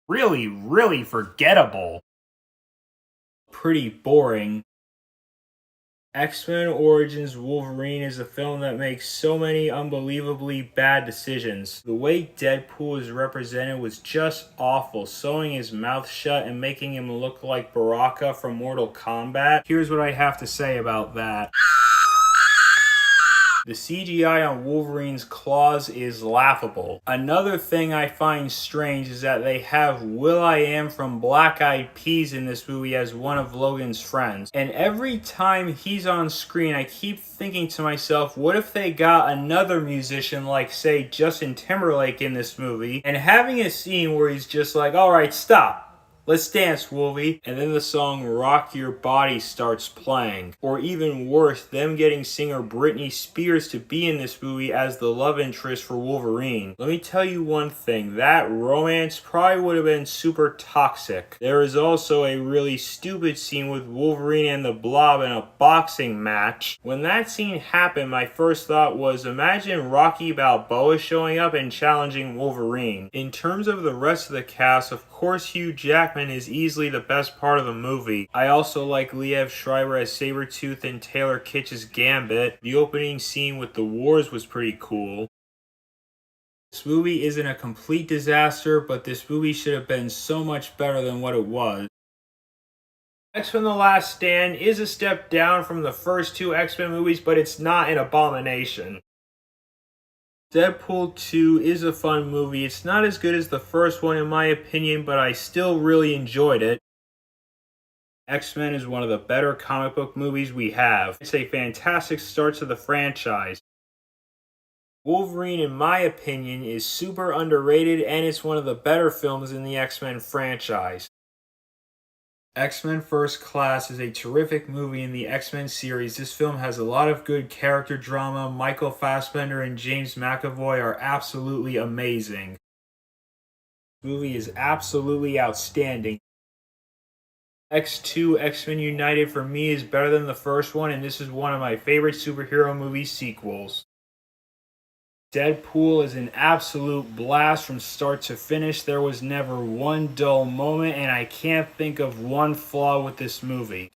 really forgettable. Pretty boring. X-Men Origins Wolverine is a film that makes so many unbelievably bad decisions. The way Deadpool is represented was just awful, sewing his mouth shut and making him look like Baraka from Mortal Kombat. Here's what I have to say about that. The CGI on Wolverine's claws is laughable. Another thing I find strange is that they have will.i.am from Black Eyed Peas in this movie as one of Logan's friends. And every time he's on screen, I keep thinking to myself, what if they got another musician like, say, Justin Timberlake in this movie, and having a scene where he's just like, alright, stop. Let's dance, Wolvie. And then the song Rock Your Body starts playing. Or even worse, them getting singer Britney Spears to be in this movie as the love interest for Wolverine. Let me tell you one thing, that romance probably would have been super toxic. There is also a really stupid scene with Wolverine and the Blob in a boxing match. When that scene happened, my first thought was, imagine Rocky Balboa showing up and challenging Wolverine. In terms of the rest of the cast, of course Hugh Jackman is easily the best part of the movie. I also like Liev Schreiber as Sabretooth and Taylor Kitsch's Gambit. The opening scene with the wars was pretty cool. This movie isn't a complete disaster, but this movie should have been so much better than what it was. X-Men The Last Stand is a step down from the first two X-Men movies, but it's not an abomination. Deadpool 2 is a fun movie. It's not as good as the first one in my opinion, but I still really enjoyed it. X-Men is one of the better comic book movies we have. It's a fantastic start to the franchise. Wolverine, in my opinion, is super underrated, and it's one of the better films in the X-Men franchise. X-Men First Class is a terrific movie in the X-Men series. This film has a lot of good character drama. Michael Fassbender and James McAvoy are absolutely amazing. The movie is absolutely outstanding. X2 X-Men United for me is better than the first one, and this is one of my favorite superhero movie sequels. Deadpool is an absolute blast from start to finish. There was never one dull moment, and I can't think of one flaw with this movie.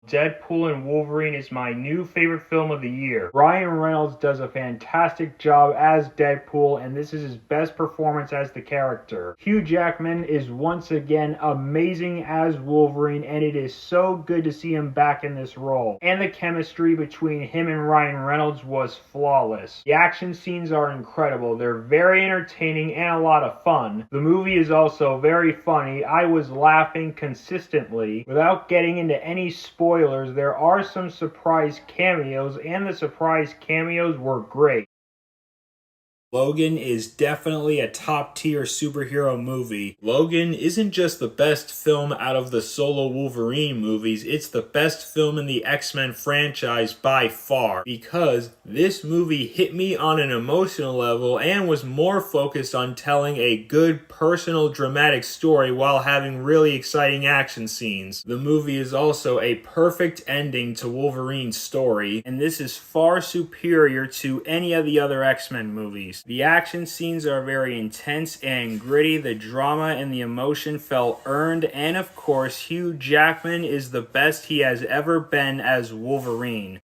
Deadpool and Wolverine is my new favorite film of the year. Ryan Reynolds does a fantastic job as Deadpool, and this is his best performance as the character. Hugh Jackman is once again amazing as Wolverine, and it is so good to see him back in this role. And the chemistry between him and Ryan Reynolds was flawless. The action scenes are incredible. They're very entertaining and a lot of fun. The movie is also very funny. I was laughing consistently. Without getting into any spoilers, there are some surprise cameos, and the surprise cameos were great. Logan is definitely a top-tier superhero movie. Logan isn't just the best film out of the solo Wolverine movies, it's the best film in the X-Men franchise by far, because this movie hit me on an emotional level and was more focused on telling a good, personal, dramatic story while having really exciting action scenes. The movie is also a perfect ending to Wolverine's story, and this is far superior to any of the other X-Men movies. The action scenes are very intense and gritty, the drama and the emotion felt earned, and of course, Hugh Jackman is the best he has ever been as Wolverine.